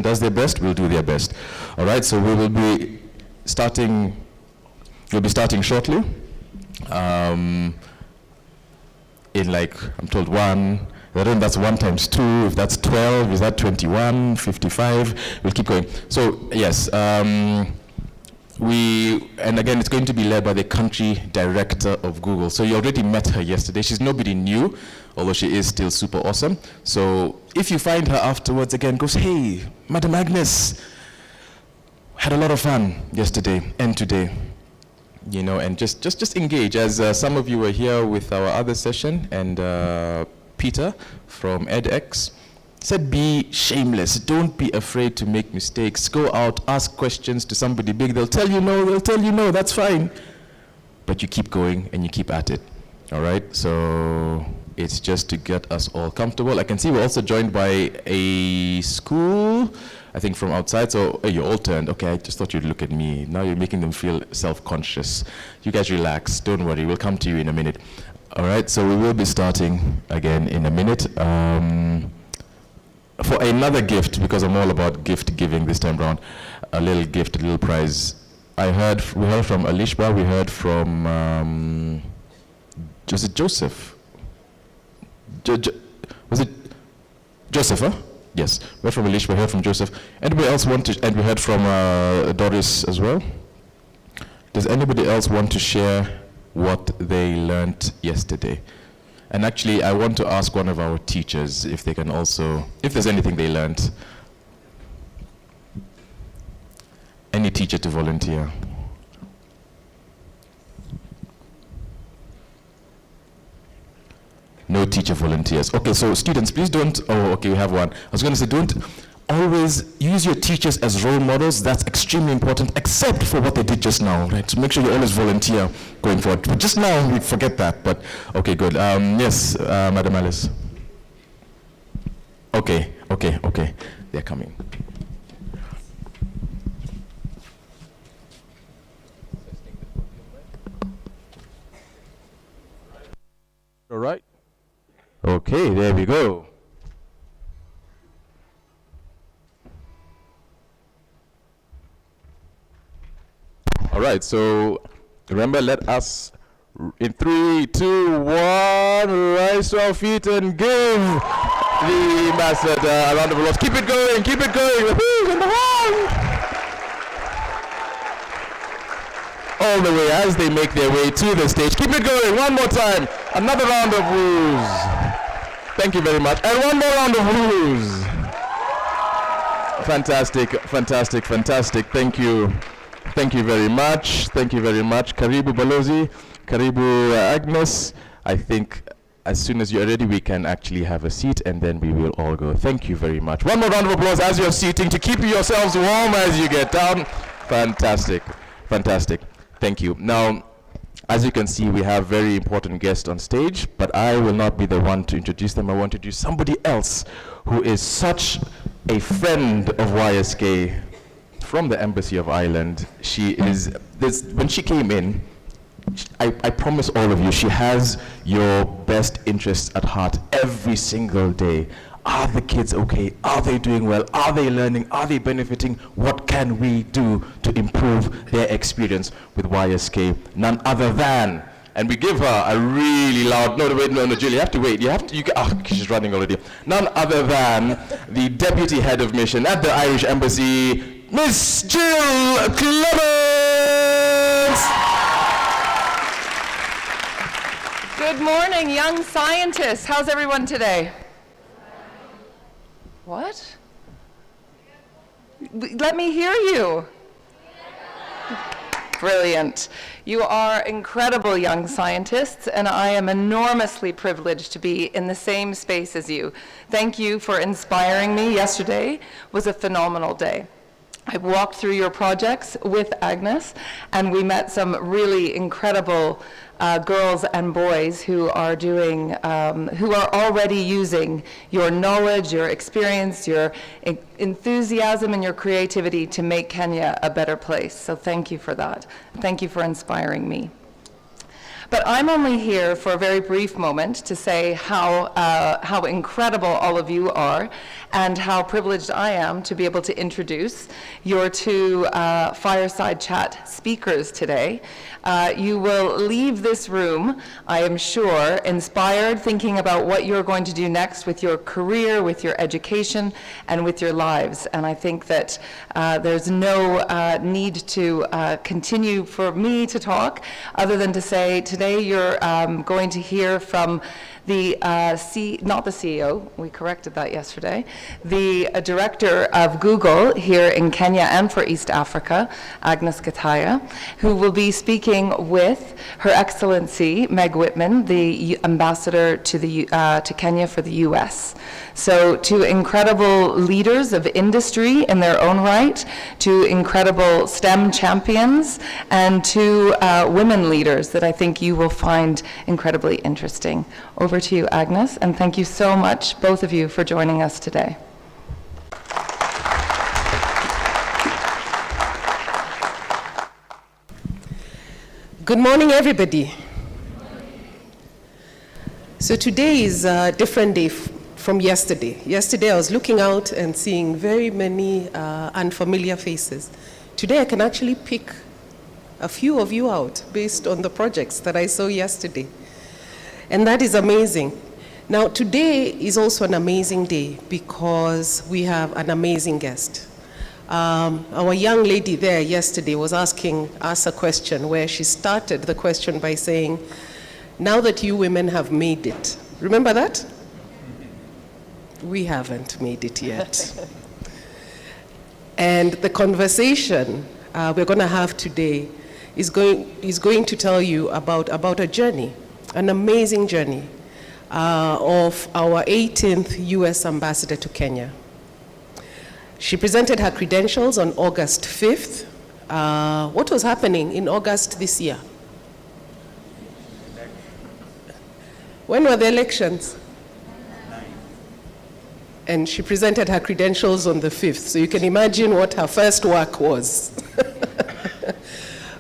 does their best, we'll do their best. All right, so we will be starting, we'll be starting shortly. In like, I'm told 1, I don't know if that's 1 times 2, if that's 12, is that 21, 55? We'll keep going. So yes, and again, it's going to be led by the country director of Google. So you already met her yesterday. She's nobody new, although she is still super awesome. So if you find her afterwards, again, goes, hey, Madam Agnes, had a lot of fun yesterday and today. You know, and just engage, as some of you were here with our other session, and Peter from edX said, be shameless, don't be afraid to make mistakes, go out, ask questions to somebody big, they'll tell you no, that's fine. But you keep going and you keep at it, all right? So it's just to get us all comfortable. I can see we're also joined by a school, I think from outside, so you're all turned. Okay, I just thought you'd look at me. Now you're making them feel self-conscious. You guys relax, don't worry, we'll come to you in a minute. All right, so we will be starting again in a minute. For another gift, because I'm all about gift giving this time around, a little gift, a little prize. We heard from Alishba, we heard from, was it Joseph? Was it Joseph, huh? Yes, we heard from Alicia, we heard from Joseph. Anybody else want to, and we heard from Doris as well. Does anybody else want to share what they learned yesterday? And actually, I want to ask one of our teachers if they can also, if there's anything they learned. Any teacher to volunteer? No teacher volunteers. Okay, so students, please don't, oh, okay, we have one. I was going to say, don't always use your teachers as role models. That's extremely important, except for what they did just now, right? So make sure you always volunteer going forward. But just now, we forget that, but okay, good. Yes, Madam Alice. Okay, they're coming. All right. Okay, there we go. All right, so remember, let us, in 3, 2, 1, rise to our feet and give the ambassador a round of applause. Keep it going, keep it going. Woo, in the horn. All the way as they make their way to the stage. Keep it going, one more time. Another round of woos. Thank you very much. And one more round of woos. Fantastic, fantastic, fantastic. Thank you. Thank you very much. Thank you very much. Karibu Balozi, Karibu Agnes. I think as soon as you're ready, we can actually have a seat and then we will all go. Thank you very much. One more round of applause as you're seating to keep yourselves warm as you get down. Fantastic, fantastic. Thank you. Now, as you can see, we have very important guests on stage, but I will not be the one to introduce them. I want to introduce somebody else who is such a friend of YSK from the Embassy of Ireland. She is, when she came in, I promise all of you, she has your best interests at heart every single day. Are the kids okay? Are they doing well? Are they learning? Are they benefiting? What can we do to improve their experience with YSK? None other than, and we give her a really loud, no, Jill, you have to wait. She's running already. None other than the Deputy Head of Mission at the Irish Embassy, Miss Jill Clements! Good morning, young scientists. How's everyone today? What? Let me hear you. Brilliant. You are incredible young scientists, and I am enormously privileged to be in the same space as you. Thank you for inspiring me. Yesterday was a phenomenal day. I walked through your projects with Agnes, and we met some really incredible girls and boys who are doing, who are already using your knowledge, your experience, your enthusiasm, and your creativity to make Kenya a better place. So thank you for that. Thank you for inspiring me. But I'm only here for a very brief moment to say how incredible all of you are and how privileged I am to be able to introduce your two fireside chat speakers today. You will leave this room, I am sure, inspired, thinking about what you're going to do next with your career, with your education, and with your lives. And I think that there's no need to continue for me to talk, other than to say today you're going to hear from the not the CEO, we corrected that yesterday, the director of Google here in Kenya and for East Africa, Agnes Gataya, who will be speaking with Her Excellency Meg Whitman, the ambassador to Kenya for the US. So two incredible leaders of industry in their own right, two incredible STEM champions, and two women leaders that I think you will find incredibly interesting. Over to you, Agnes, and thank you so much, both of you, for joining us today. Good morning, everybody. So today is a different day from yesterday. Yesterday I was looking out and seeing very many unfamiliar faces. Today I can actually pick a few of you out based on the projects that I saw yesterday. And that is amazing. Now today is also an amazing day because we have an amazing guest. Our young lady there yesterday was asking us a question where she started the question by saying, now that you women have made it. Remember that? We haven't made it yet. And the conversation we're going to have today is going to tell you about a journey, an amazing journey of our 18th US ambassador to Kenya. She presented her credentials on August 5th. What was happening in August this year? When were the elections? And she presented her credentials on the 5th, so you can imagine what her first work was.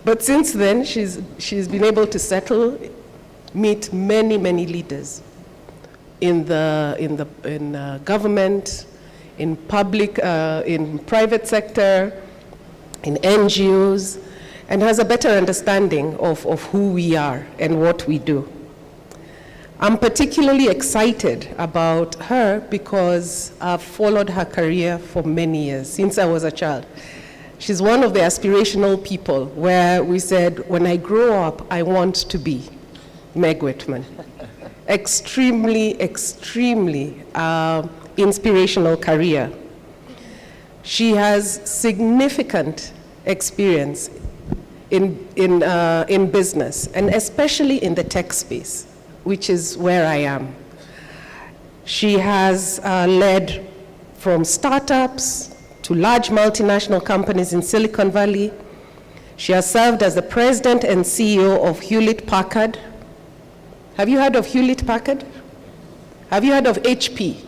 But since then, she's been able to settle, meet many, many leaders in government, in public, in private sector, in NGOs, and has a better understanding of who we are and what we do. I'm particularly excited about her because I've followed her career for many years, since I was a child. She's one of the aspirational people where we said, when I grow up, I want to be Meg Whitman. Extremely, extremely inspirational career. She has significant experience in business, and especially in the tech space, which is where I am. She has led from startups to large multinational companies in Silicon Valley. She has served as the president and CEO of Hewlett-Packard. Have you heard of Hewlett-Packard? Have you heard of HP?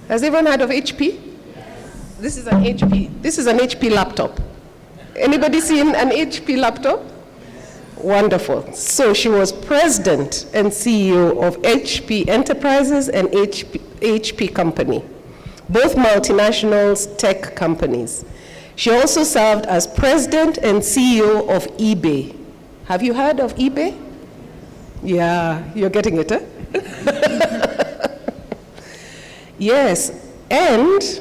Has everyone heard of HP? Yes. This is an HP. This is an HP laptop. Anybody seen an HP laptop? Wonderful. So she was president and CEO of HP Enterprises and HP Company, both multinationals tech companies. She also served as president and CEO of eBay. Have you heard of eBay? Yeah, you're getting it, huh? Yes, and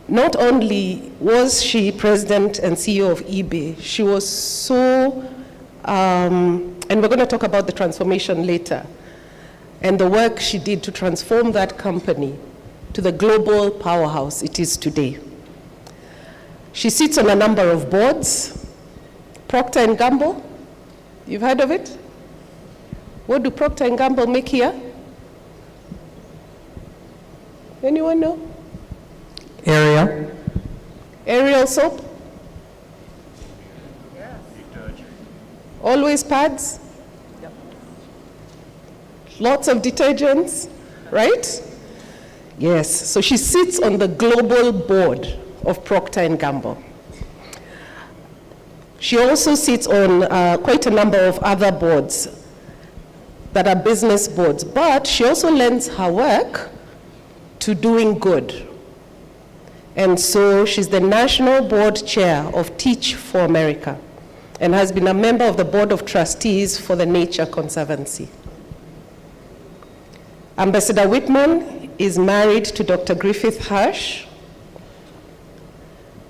not only was she president and CEO of eBay, she was so, and we're going to talk about the transformation later, and the work she did to transform that company to the global powerhouse it is today. She sits on a number of boards. Procter & Gamble, you've heard of it? What do Procter & Gamble make here? Anyone know? Ariel. Ariel soap? Yeah. Always pads? Yep. Lots of detergents, right? Yes, so she sits on the global board of Procter & Gamble. She also sits on quite a number of other boards that are business boards, but she also lends her work to doing good. And so she's the National Board Chair of Teach for America and has been a member of the Board of Trustees for the Nature Conservancy. Ambassador Whitman is married to Dr. Griffith Hirsch.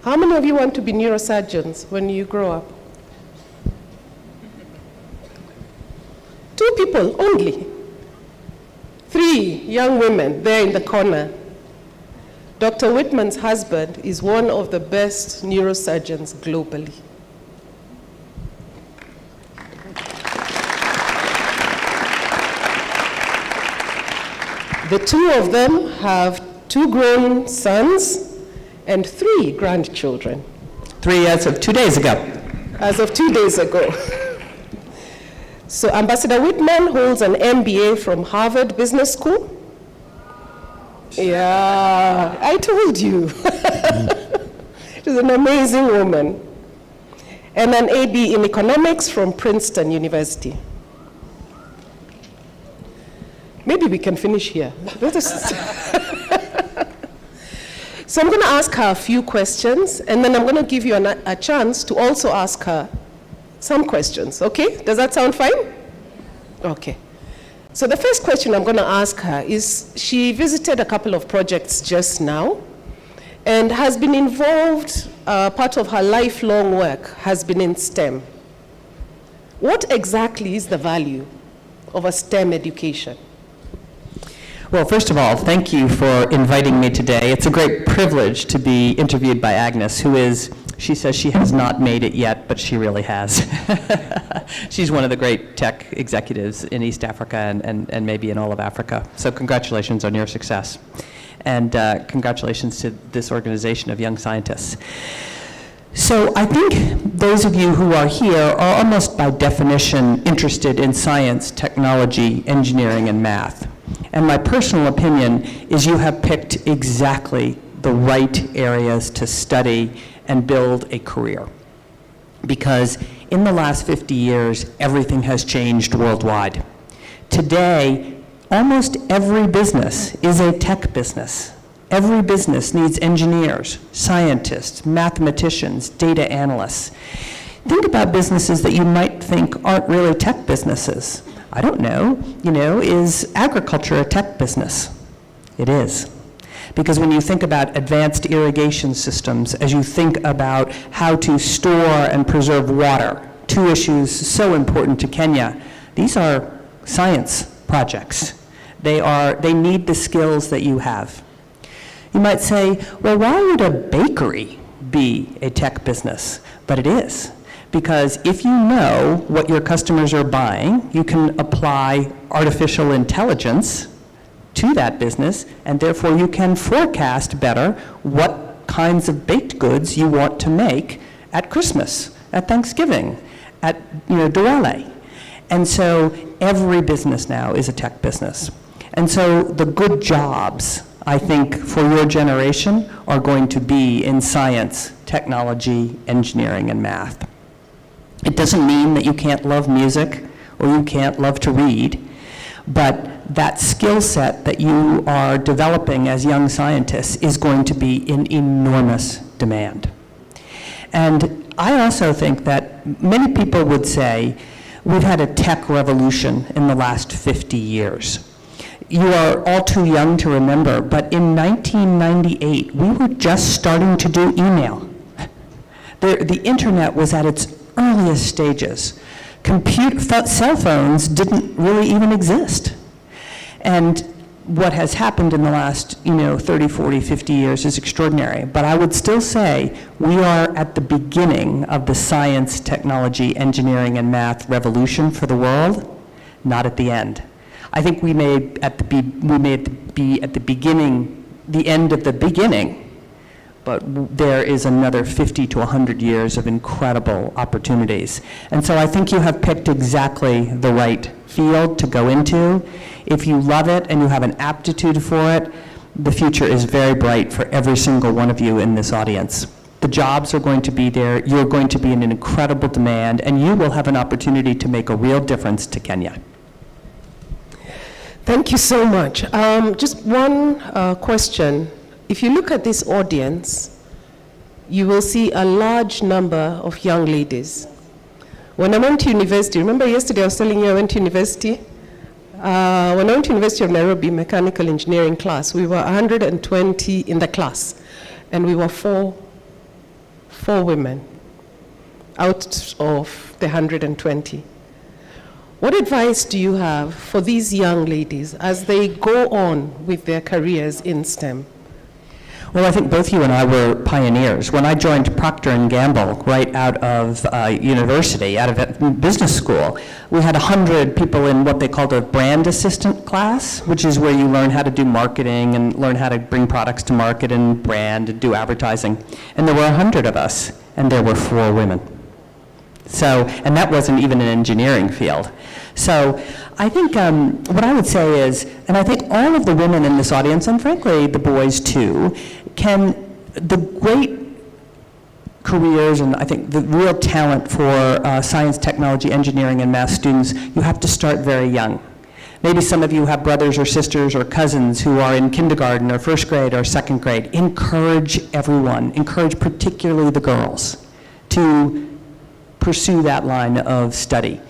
How many of you want to be neurosurgeons when you grow up? 2 people only. 3 young women there in the corner. Dr. Whitman's husband is one of the best neurosurgeons globally. The 2 of them have 2 grown sons and 3 grandchildren. 3 as of 2 days ago. As of 2 days ago. So Ambassador Whitman holds an MBA from Harvard Business School. Yeah, I told you. She's an amazing woman. And an AB in economics from Princeton University. Maybe we can finish here. So I'm going to ask her a few questions, and then I'm going to give you a chance to also ask her some questions, okay? Does that sound fine? Okay. So the first question I'm going to ask her is, she visited a couple of projects just now and has been involved, part of her lifelong work has been in STEM. What exactly is the value of a STEM education? Well, first of all, thank you for inviting me today. It's a great privilege to be interviewed by Agnes, who is, she says she has not made it yet, but she really has. She's one of the great tech executives in East Africa and maybe in all of Africa. So congratulations on your success. And congratulations to this organization of young scientists. So I think those of you who are here are almost by definition interested in science, technology, engineering, and math. And my personal opinion is you have picked exactly the right areas to study and build a career. Because in the last 50 years, everything has changed worldwide. Today, almost every business is a tech business. Every business needs engineers, scientists, mathematicians, data analysts. Think about businesses that you might think aren't really tech businesses. I don't know, is agriculture a tech business? It is. Because when you think about advanced irrigation systems, as you think about how to store and preserve water, 2 issues so important to Kenya, these are science projects. They need the skills that you have. You might say, well, why would a bakery be a tech business? But it is. Because if you know what your customers are buying, you can apply artificial intelligence to that business, and therefore you can forecast better what kinds of baked goods you want to make at Christmas, at Thanksgiving, at Diwali. And so every business now is a tech business. And so the good jobs, I think, for your generation are going to be in science, technology, engineering, and math. It doesn't mean that you can't love music or you can't love to read, but that skill set that you are developing as young scientists is going to be in enormous demand. And I also think that many people would say we've had a tech revolution in the last 50 years. You are all too young to remember, but in 1998, we were just starting to do email. The internet was at its earliest stages. Cell phones didn't really even exist. And what has happened in the last 30, 40, 50 years is extraordinary. But I would still say we are at the beginning of the science, technology, engineering, and math revolution for the world, not at the end. I think we may be at the beginning, the end of the beginning, but there is another 50 to 100 years of incredible opportunities. And so I think you have picked exactly the right field to go into. If you love it and you have an aptitude for it, the future is very bright for every single one of you in this audience. The jobs are going to be there, you're going to be in an incredible demand, and you will have an opportunity to make a real difference to Kenya. Thank you so much. Just one question. If you look at this audience, you will see a large number of young ladies. When I went to university, remember yesterday I was telling you I went to university? When I went to University of Nairobi mechanical engineering class, we were 120 in the class, and we were four women out of the 120. What advice do you have for these young ladies as they go on with their careers in STEM? Well, I think both you and I were pioneers. When I joined Procter & Gamble right out of university, out of business school, we had 100 people in what they called a brand assistant class, which is where you learn how to do marketing and learn how to bring products to market and brand and do advertising. And there were 100 of us, and there were 4 women. So, and that wasn't even an engineering field. So I think what I would say is, and I think all of the women in this audience, and frankly the boys too, the great careers and I think the real talent for science, technology, engineering, and math students, you have to start very young. Maybe some of you have brothers or sisters or cousins who are in kindergarten or first grade or second grade. Encourage everyone, encourage particularly the girls to pursue that line of study.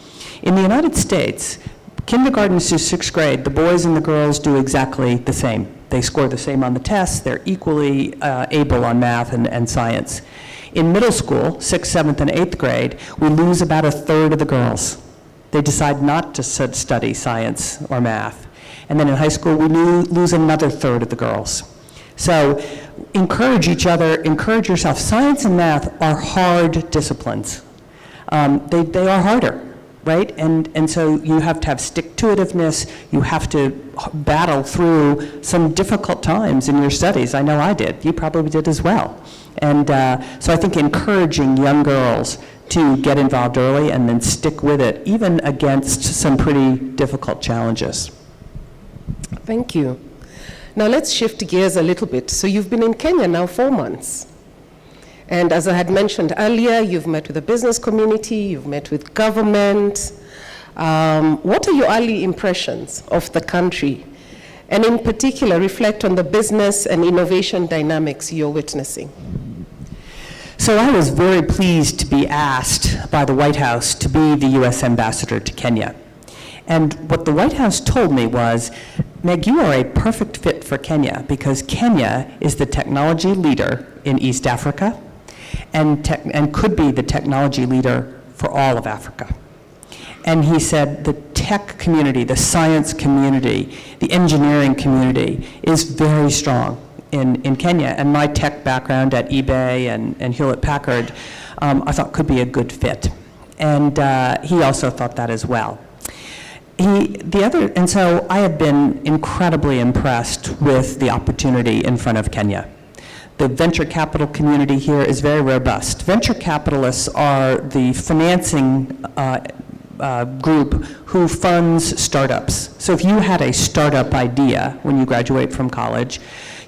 In the United States, kindergarten to 6th grade, the boys and the girls do exactly the same. They score the same on the tests, they're equally able on math and science. In middle school, 6th, 7th, and 8th grade, we lose about 1/3 of the girls. They decide not to study science or math. And then in high school, we lose another 1/3 of the girls. So encourage each other, encourage yourself. Science and math are hard disciplines. They are harder, right? And so you have to have stick-to-itiveness, you have to battle through some difficult times in your studies. I know I did, you probably did as well. And so I think encouraging young girls to get involved early and then stick with it, even against some pretty difficult challenges. Thank you. Now let's shift gears a little bit. So you've been in Kenya now 4 months. And as I had mentioned earlier, you've met with the business community, you've met with government. What are your early impressions of the country? And in particular, reflect on the business and innovation dynamics you're witnessing. So I was very pleased to be asked by the White House to be the U.S. ambassador to Kenya. And what the White House told me was, Meg, you are a perfect fit for Kenya because Kenya is the technology leader in East Africa and could be the technology leader for all of Africa. And he said the tech community, the science community, the engineering community is very strong in Kenya. And my tech background at eBay and Hewlett-Packard, I thought could be a good fit. And he also thought that as well. And so I have been incredibly impressed with the opportunity in front of Kenya. The venture capital community here is very robust. Venture capitalists are the financing group who funds startups. So if you had a startup idea when you graduate from college,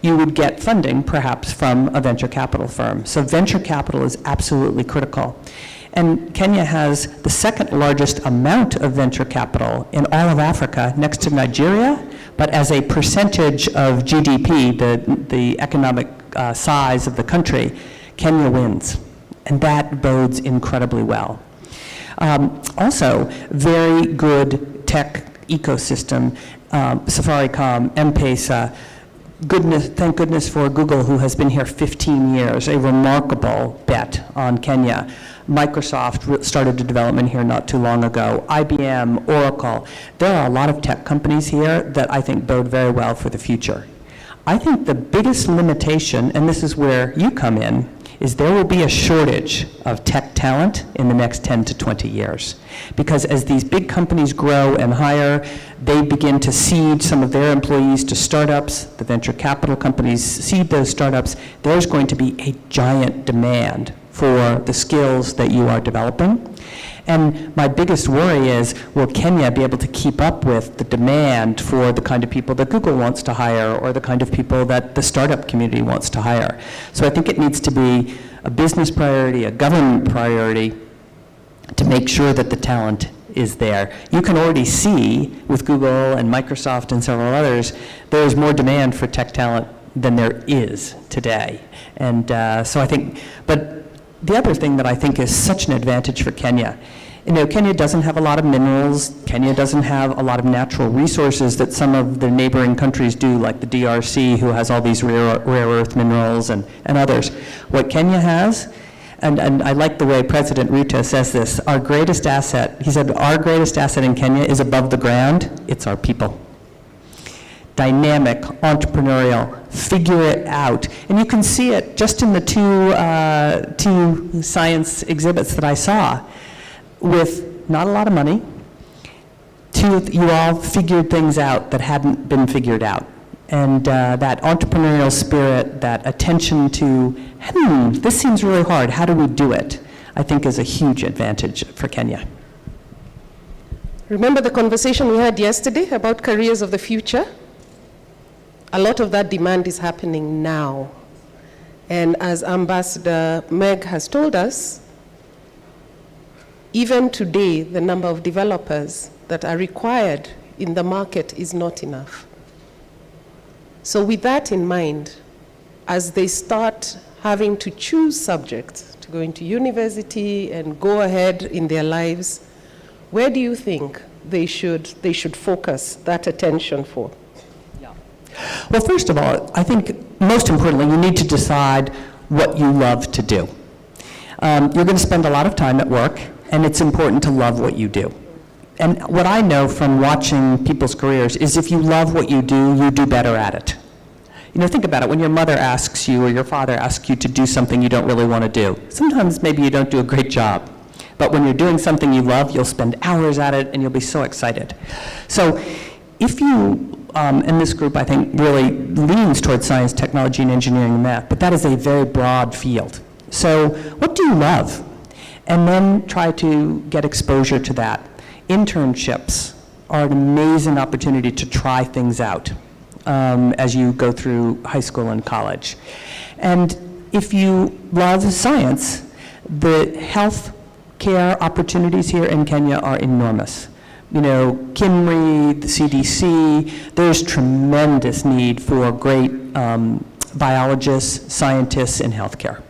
you would get funding perhaps from a venture capital firm. So venture capital is absolutely critical. And Kenya has the second largest amount of venture capital in all of Africa, next to Nigeria, but as a percentage of GDP, the economic size of the country, Kenya wins. And that bodes incredibly well. Also, very good tech ecosystem, Safaricom, M-Pesa, thank goodness for Google, who has been here 15 years, a remarkable bet on Kenya. Microsoft started the development here not too long ago. IBM, Oracle. There are a lot of tech companies here that I think bode very well for the future. I think the biggest limitation, and this is where you come in, is there will be a shortage of tech talent in the next 10 to 20 years. Because as these big companies grow and hire, they begin to seed some of their employees to startups. The venture capital companies seed those startups. There's going to be a giant demand for the skills that you are developing. And my biggest worry is, will Kenya be able to keep up with the demand for the kind of people that Google wants to hire or the kind of people that the startup community wants to hire? So I think it needs to be a business priority, a government priority, to make sure that the talent is there. You can already see with Google and Microsoft and several others, there is more demand for tech talent than there is today. And so I think, but the other thing that I think is such an advantage for Kenya, Kenya doesn't have a lot of minerals. Kenya doesn't have a lot of natural resources that some of the neighboring countries do, like the DRC, who has all these rare earth minerals and others. What Kenya has, and I like the way President Ruto says this, our greatest asset, he said, our greatest asset in Kenya is above the ground, it's our people. Dynamic, entrepreneurial, figure it out. And you can see it just in the two science exhibits that I saw. With not a lot of money, you all figured things out that hadn't been figured out. And that entrepreneurial spirit, that attention to, this seems really hard, how do we do it, I think is a huge advantage for Kenya. Remember the conversation we had yesterday about careers of the future? A lot of that demand is happening now. And as Ambassador Meg has told us, even today, the number of developers that are required in the market is not enough. So with that in mind, as they start having to choose subjects to go into university and go ahead in their lives, where do you think they should focus that attention for? Well, first of all, I think most importantly, you need to decide what you love to do. You're going to spend a lot of time at work, and it's important to love what you do. And what I know from watching people's careers is if you love what you do better at it. Think about it. When your mother asks you or your father asks you to do something you don't really want to do, sometimes maybe you don't do a great job. But when you're doing something you love, you'll spend hours at it, and you'll be so excited. So if you and this group, I think, really leans towards science, technology, and engineering and math, but that is a very broad field. So what do you love? And then try to get exposure to that. Internships are an amazing opportunity to try things out as you go through high school and college. And if you love science, the health care opportunities here in Kenya are enormous. KIMRI, the CDC, there's tremendous need for great biologists, scientists in healthcare.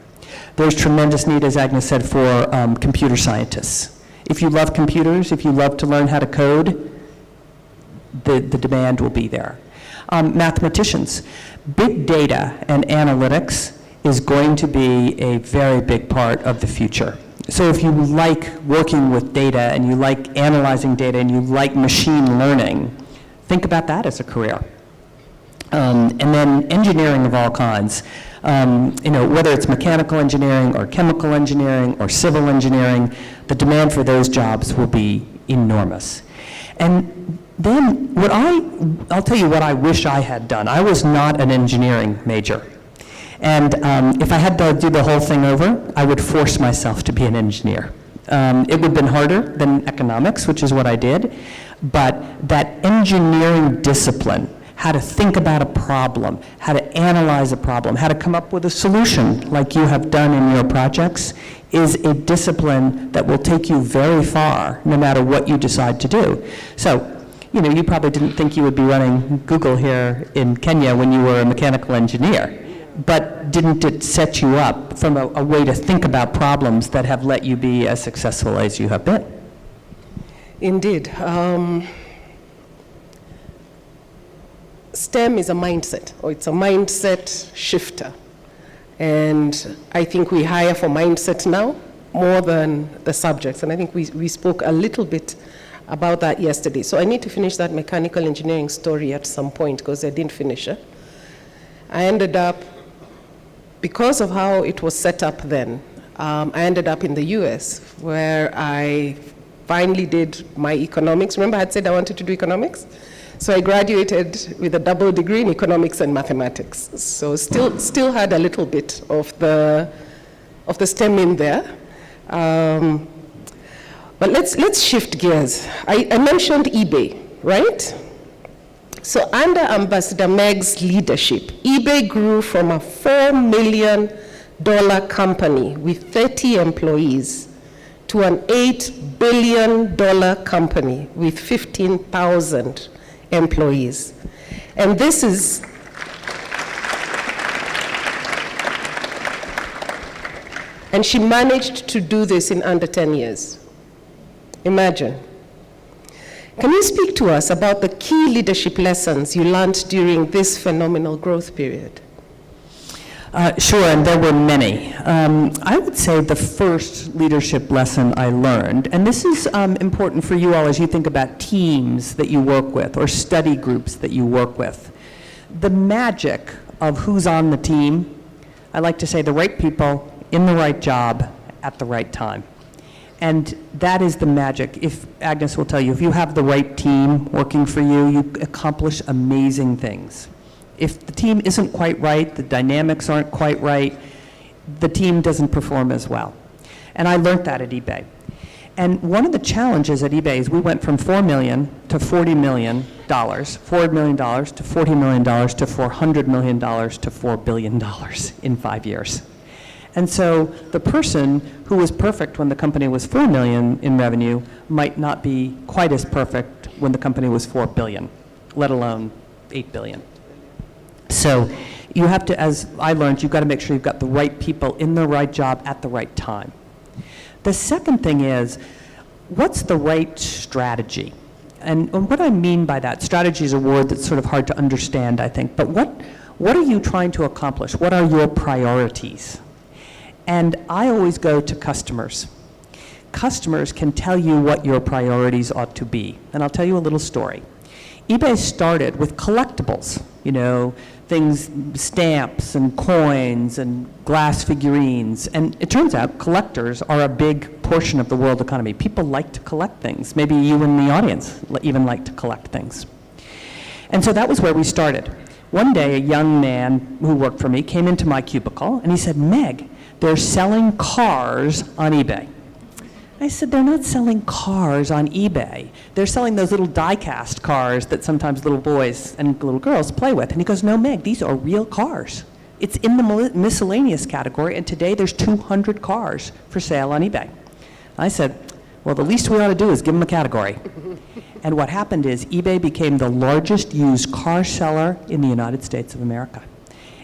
There's tremendous need, as Agnes said, for computer scientists. If you love computers, if you love to learn how to code, the demand will be there. Mathematicians, big data and analytics is going to be a very big part of the future. So if you like working with data and you like analyzing data and you like machine learning, think about that as a career. And then engineering of all kinds, whether it's mechanical engineering or chemical engineering or civil engineering, the demand for those jobs will be enormous. And then I'll tell you what I wish I had done. I was not an engineering major. And if I had to do the whole thing over, I would force myself to be an engineer. It would have been harder than economics, which is what I did, but that engineering discipline, how to think about a problem, how to analyze a problem, how to come up with a solution like you have done in your projects, is a discipline that will take you very far, no matter what you decide to do. So, you probably didn't think you would be running Google here in Kenya when you were a mechanical engineer. But didn't it set you up from a way to think about problems that have let you be as successful as you have been? Indeed. STEM is a mindset, or it's a mindset shifter. And I think we hire for mindset now more than the subjects. And I think we spoke a little bit about that yesterday. So I need to finish that mechanical engineering story at some point because I didn't finish it. I ended up, because of how it was set up then, I ended up in the US where I finally did my economics. Remember I had said I wanted to do economics? So I graduated with a double degree in economics and mathematics. So still had a little bit of the STEM in there. But But let's shift gears. I mentioned eBay, right? So under Ambassador Meg's leadership, eBay grew from a $4 million company with 30 employees to an $8 billion company with 15,000 employees. And this is and she managed to do this in under 10 years. Imagine. Can you speak to us about the key leadership lessons you learned during this phenomenal growth period? Sure, and there were many. I would say the first leadership lesson I learned, and this is important for you all as you think about teams that you work with or study groups that you work with. The magic of who's on the team, I like to say the right people in the right job at the right time. And that is the magic. If Agnes will tell you, if you have the right team working for you, you accomplish amazing things. If the team isn't quite right, the dynamics aren't quite right, the team doesn't perform as well. And I learned that at eBay. And one of the challenges at eBay is we went from $4 million to $40 million, $4 million to $40 million to $400 million to $4 billion in 5 years. And so the person who was perfect when the company was $4 million in revenue might not be quite as perfect when the company was $4 billion, let alone $8 billion. So you have to, as I learned, you've got to make sure you've got the right people in the right job at the right time. The second thing is, what's the right strategy? And what I mean by that, strategy is a word that's sort of hard to understand, I think, but what are you trying to accomplish? What are your priorities? And I always go to customers. Customers can tell you what your priorities ought to be. And I'll tell you a little story. eBay started with collectibles, you know, things, stamps and coins and glass figurines. And it turns out collectors are a big portion of the world economy. People like to collect things. Maybe you in the audience even like to collect things. And so that was where we started. One day, a young man who worked for me came into my cubicle and he said, "Meg, they're selling cars on eBay." I said, "They're not selling cars on eBay. They're selling those little die-cast cars that sometimes little boys and little girls play with." And he goes, "No, Meg, these are real cars. It's in the miscellaneous category, and today there's 200 cars for sale on eBay." I said, "Well, the least we ought to do is give them a category." And what happened is eBay became the largest used car seller in the United States of America.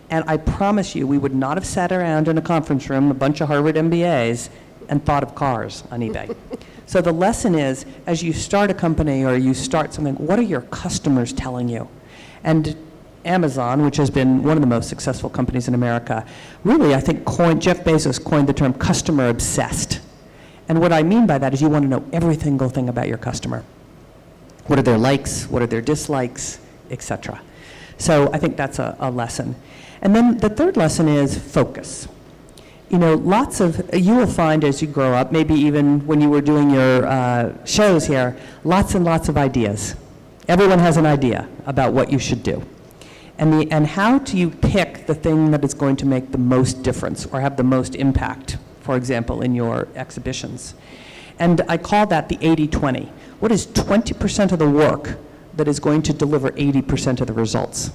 And I promise you, we would not have sat around in a conference room, a bunch of Harvard MBAs, and thought of cars on eBay. So the lesson is, as you start a company or you start something, what are your customers telling you? And Amazon, which has been one of the most successful companies in America, really, I think, Jeff Bezos coined the term customer obsessed. And what I mean by that is you want to know every single thing about your customer. What are their likes? What are their dislikes? Etc. So I think that's a lesson. And then the third lesson is focus. You know, you will find as you grow up, maybe even when you were doing your shows here, lots and lots of ideas. Everyone has an idea about what you should do. And how do you pick the thing that is going to make the most difference or have the most impact, for example, in your exhibitions? And I call that the 80-20. What is 20% of the work that is going to deliver 80% of the results?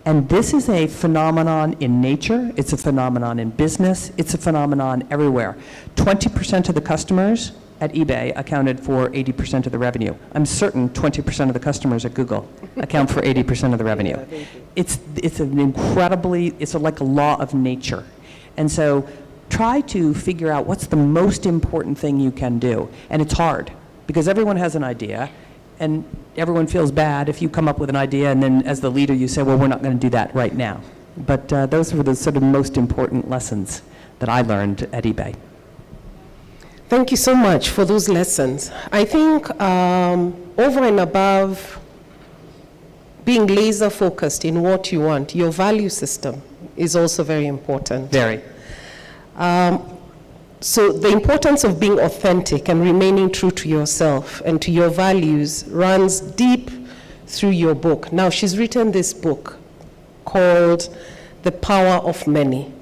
And this is a phenomenon in nature, it's a phenomenon in business, it's a phenomenon everywhere. 20% of the customers at eBay accounted for 80% of the revenue. I'm certain 20% of the customers at Google account for 80% of the revenue. It's like a law of nature. And so try to figure out what's the most important thing you can do. And it's hard, because everyone has an idea, and everyone feels bad if you come up with an idea and then as the leader you say, well, we're not going to do that right now. But those were the sort of most important lessons that I learned at eBay. Thank you so much for those lessons. I think over and above being laser focused in what you want, your value system is also very important. Very. So the importance of being authentic and remaining true to yourself and to your values runs deep through your book. Now, she's written this book called The Power of Many.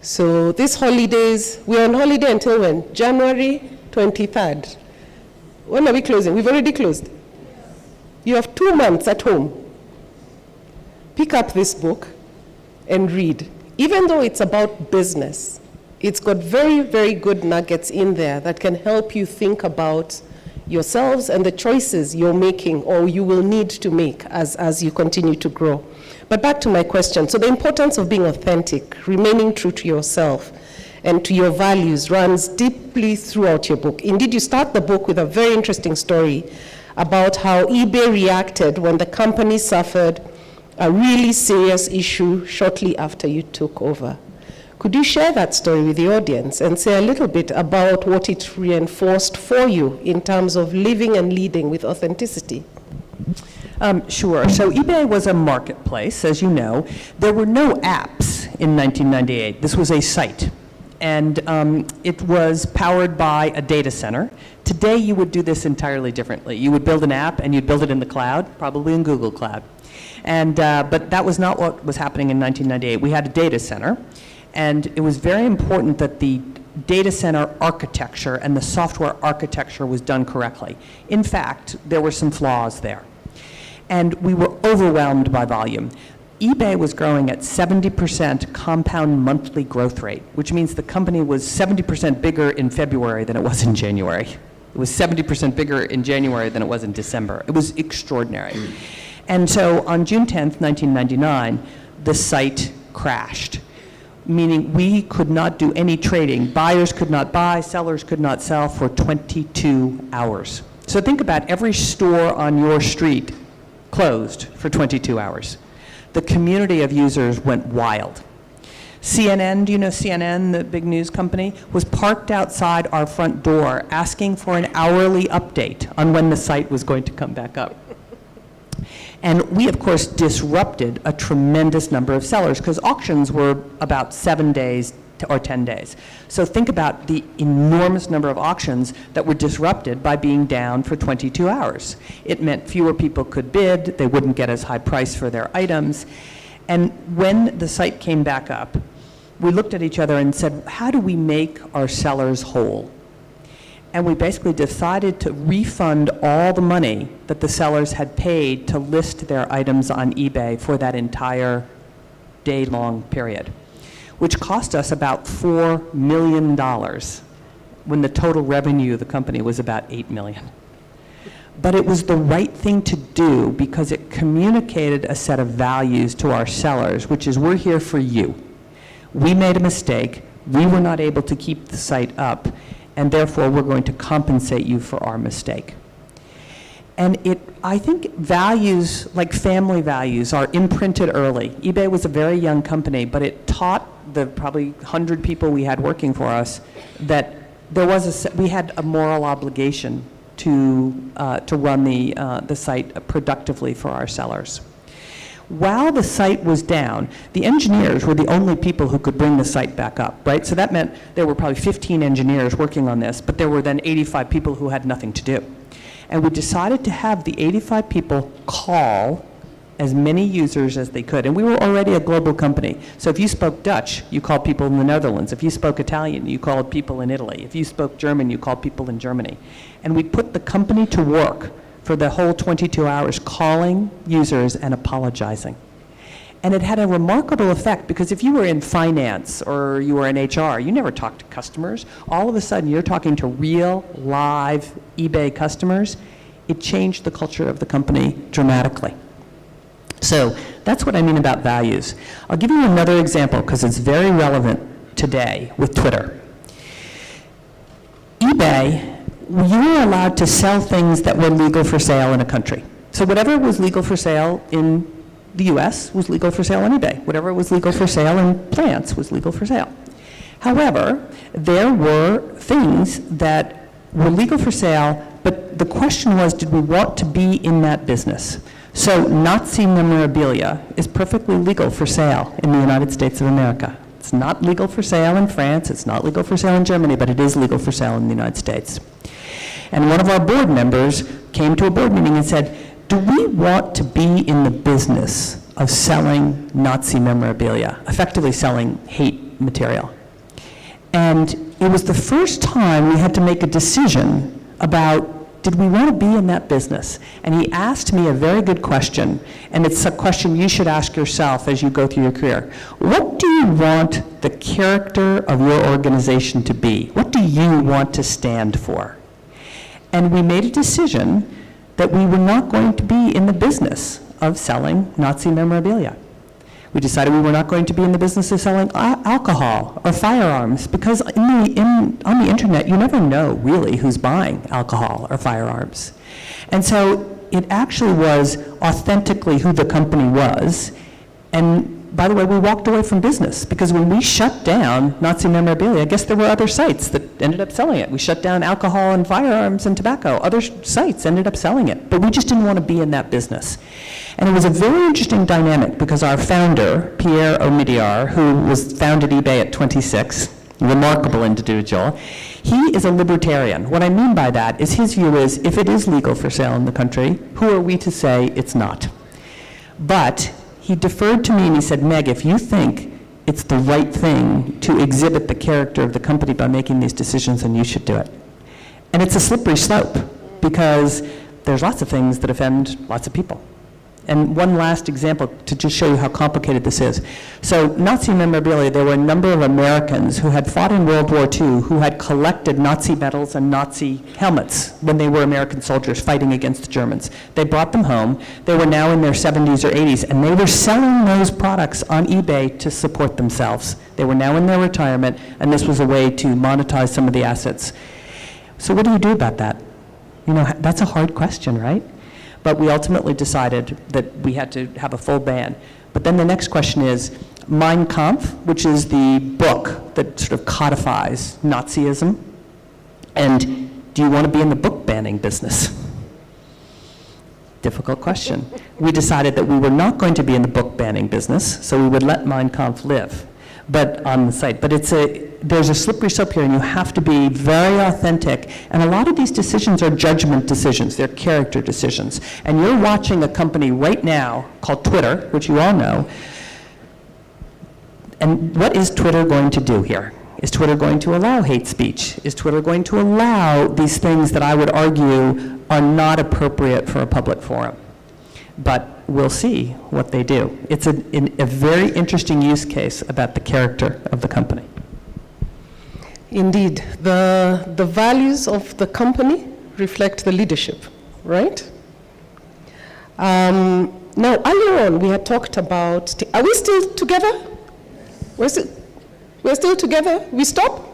So these holidays, we're on holiday until when? January? 23rd. When are we closing? We've already closed. You have 2 months at home. Pick up this book and read. Even though it's about business, it's got very, very good nuggets in there that can help you think about yourselves and the choices you're making or you will need to make as you continue to grow. But back to my question. So the importance of being authentic, remaining true to yourself and to your values runs deeply throughout your book. Indeed, you start the book with a very interesting story about how eBay reacted when the company suffered a really serious issue shortly after you took over. Could you share that story with the audience and say a little bit about what it reinforced for you in terms of living and leading with authenticity? Sure. So eBay was a marketplace, as you know. There were no apps in 1998. This was a site. And it was powered by a data center. Today, you would do this entirely differently. You would build an app, and you'd build it in the cloud, probably in Google Cloud. And but that was not what was happening in 1998. We had a data center, and it was very important that the data center architecture and the software architecture was done correctly. In fact, there were some flaws there. And we were overwhelmed by volume. eBay was growing at 70% compound monthly growth rate, which means the company was 70% bigger in February than it was in January. It was 70% bigger in January than it was in December. It was extraordinary. And so on June 10th, 1999, the site crashed, meaning we could not do any trading. Buyers could not buy, sellers could not sell for 22 hours. So think about every store on your street closed for 22 hours. The community of users went wild. CNN, do you know CNN, the big news company, was parked outside our front door asking for an hourly update on when the site was going to come back up. And we, of course, disrupted a tremendous number of sellers because auctions were about 7 days or 10 days. So think about the enormous number of auctions that were disrupted by being down for 22 hours. It meant fewer people could bid, they wouldn't get as high price for their items. And when the site came back up, we looked at each other and said, how do we make our sellers whole? And we basically decided to refund all the money that the sellers had paid to list their items on eBay for that entire day-long period, which cost us about $4 million when the total revenue of the company was about $8 million. But it was the right thing to do because it communicated a set of values to our sellers, which is we're here for you. We made a mistake, we were not able to keep the site up, and therefore we're going to compensate you for our mistake. And I think values, like family values, are imprinted early. eBay was a very young company, but it taught the probably 100 people we had working for us that we had a moral obligation to run the site productively for our sellers. While the site was down, the engineers were the only people who could bring the site back up, right? So that meant there were probably 15 engineers working on this, but there were then 85 people who had nothing to do. And we decided to have the 85 people call as many users as they could. And we were already a global company. So if you spoke Dutch, you called people in the Netherlands. If you spoke Italian, you called people in Italy. If you spoke German, you called people in Germany. And we put the company to work for the whole 22 hours calling users and apologizing. And it had a remarkable effect because if you were in finance or you were in HR, you never talked to customers. All of a sudden, you're talking to real, live eBay customers. It changed the culture of the company dramatically. So that's what I mean about values. I'll give you another example because it's very relevant today with Twitter. eBay, you were allowed to sell things that were legal for sale in a country. So whatever was legal for sale in the US was legal for sale on eBay. Whatever was legal for sale in France was legal for sale. However, there were things that were legal for sale, but the question was, did we want to be in that business? So Nazi memorabilia is perfectly legal for sale in the United States of America. It's not legal for sale in France, it's not legal for sale in Germany, but it is legal for sale in the United States. And one of our board members came to a board meeting and said, do we want to be in the business of selling Nazi memorabilia, effectively selling hate material? And it was the first time we had to make a decision about, did we want to be in that business? And he asked me a very good question, and it's a question you should ask yourself as you go through your career. What do you want the character of your organization to be? What do you want to stand for? And we made a decision that we were not going to be in the business of selling Nazi memorabilia. We decided we were not going to be in the business of selling alcohol or firearms, because on the internet, you never know really who's buying alcohol or firearms. And so it actually was authentically who the company was. And by the way, we walked away from business, because when we shut down Nazi memorabilia, I guess there were other sites that ended up selling it. We shut down alcohol and firearms and tobacco. Other sites ended up selling it, but we just didn't want to be in that business. And it was a very interesting dynamic, because our founder, Pierre Omidyar, who founded eBay at 26, remarkable individual, he is a libertarian. What I mean by that is his view is, if it is legal for sale in the country, who are we to say it's not? But he deferred to me and he said, Meg, if you think it's the right thing to exhibit the character of the company by making these decisions, then you should do it. And it's a slippery slope, because there's lots of things that offend lots of people. And one last example to just show you how complicated this is. So Nazi memorabilia, there were a number of Americans who had fought in World War II who had collected Nazi medals and Nazi helmets when they were American soldiers fighting against the Germans. They brought them home. They were now in their 70s or 80s, and they were selling those products on eBay to support themselves. They were now in their retirement, and this was a way to monetize some of the assets. So what do you do about that? You know, that's a hard question, right? But we ultimately decided that we had to have a full ban. But then the next question is, Mein Kampf, which is the book that sort of codifies Nazism, and do you want to be in the book banning business? Difficult question. We decided that we were not going to be in the book banning business, so we would let Mein Kampf live, but on the site. But there's a slippery slope here, and you have to be very authentic. And a lot of these decisions are judgment decisions. They're character decisions. And you're watching a company right now called Twitter, which you all know. And what is Twitter going to do here? Is Twitter going to allow hate speech? Is Twitter going to allow these things that I would argue are not appropriate for a public forum? But we'll see what they do. It's a very interesting use case about the character of the company. Indeed, the values of the company reflect the leadership, right? Now, earlier on, we had talked about, are we still together? We're still together? We stop?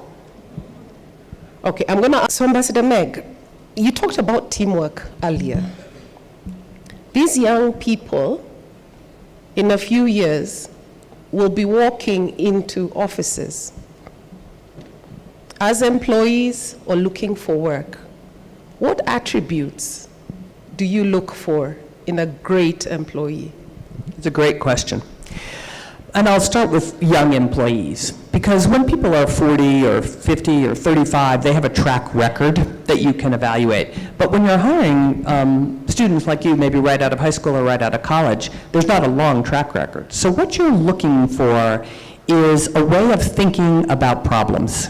Okay, I'm going to ask Ambassador Meg, you talked about teamwork earlier. These young people, in a few years, will be walking into offices as employees or looking for work. What attributes do you look for in a great employee? It's a great question. And I'll start with young employees, because when people are 40 or 50 or 35, they have a track record that you can evaluate. But when you're hiring students like you, maybe right out of high school or right out of college, there's not a long track record. So what you're looking for is a way of thinking about problems.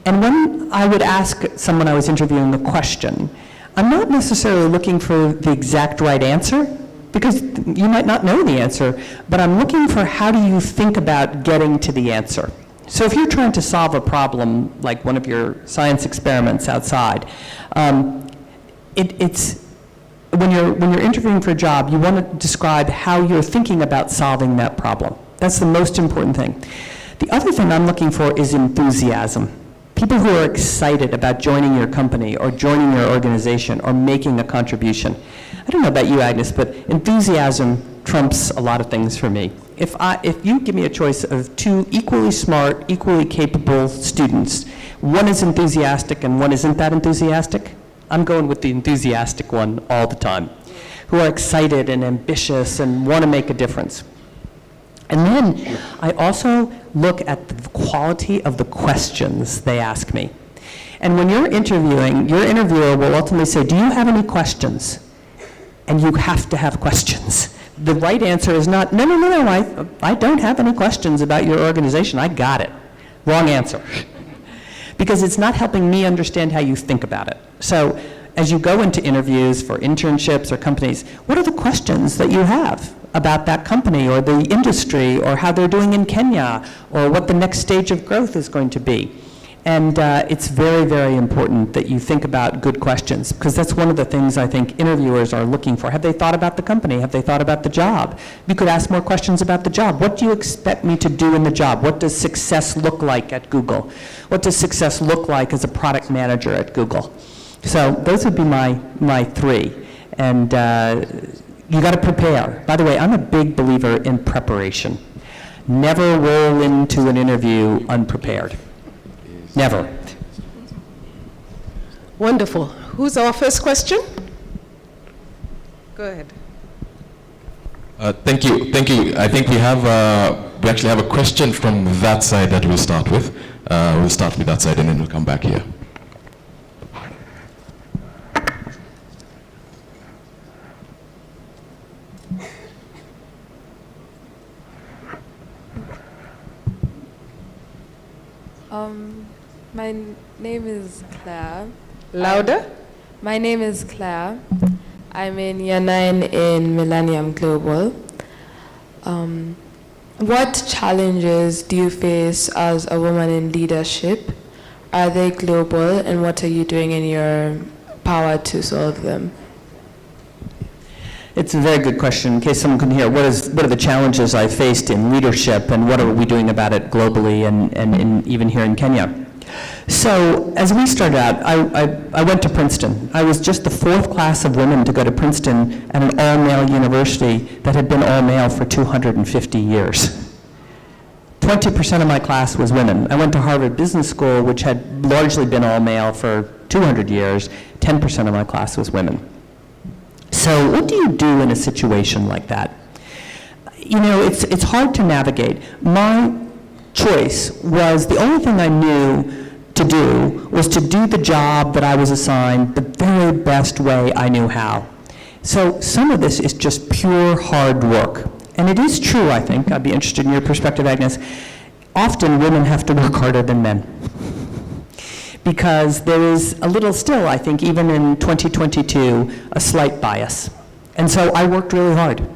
And when I would ask someone I was interviewing a question, I'm not necessarily looking for the exact right answer, because you might not know the answer, but I'm looking for how do you think about getting to the answer. So if you're trying to solve a problem, like one of your science experiments outside, it's when you're interviewing for a job, you want to describe how you're thinking about solving that problem. That's the most important thing. The other thing I'm looking for is enthusiasm. People who are excited about joining your company or joining your organization or making a contribution. I don't know about you, Agnes, but enthusiasm trumps a lot of things for me. If you give me a choice of two equally smart, equally capable students, one is enthusiastic and one isn't that enthusiastic, I'm going with the enthusiastic one all the time, who are excited and ambitious and want to make a difference. And then I also look at the quality of the questions they ask me. And when you're interviewing, your interviewer will ultimately say, do you have any questions? And you have to have questions. The right answer is not, no, I don't have any questions about your organization. I got it. Wrong answer. because it's not helping me understand how you think about it. So as you go into interviews for internships or companies, what are the questions that you have about that company or the industry or how they're doing in Kenya or what the next stage of growth is going to be? And it's very, very important that you think about good questions, because that's one of the things I think interviewers are looking for. Have they thought about the company? Have they thought about the job? You could ask more questions about the job. What do you expect me to do in the job? What does success look like at Google? What does success look like as a product manager at Google? So those would be my three. And you got to prepare. By the way, I'm a big believer in preparation. Never roll into an interview unprepared. Never. Wonderful. Who's our first question? Go ahead. Thank you. I think we actually have a question from that side that we'll start with. We'll start with that side and then we'll come back here. My name is Claire. Louder? My name is Claire. I'm in year 9 in Millennium Global. What challenges do you face as a woman in leadership? Are they global, and what are you doing in your power to solve them? It's a very good question. In case someone couldn't hear, what are the challenges I faced in leadership, and what are we doing about it globally and even here in Kenya? So as we started out, I went to Princeton. I was just the 4th class of women to go to Princeton at an all-male university that had been all-male for 250 years. 20% of my class was women. I went to Harvard Business School, which had largely been all-male for 200 years. 10% of my class was women. So what do you do in a situation like that? You know, it's hard to navigate. My choice was, the only thing I knew to do was to do the job that I was assigned the very best way I knew how. So some of this is just pure hard work. And it is true, I think, I'd be interested in your perspective, Agnes, often women have to work harder than men. Because there is a little still, I think, even in 2022, a slight bias. And so I worked really hard.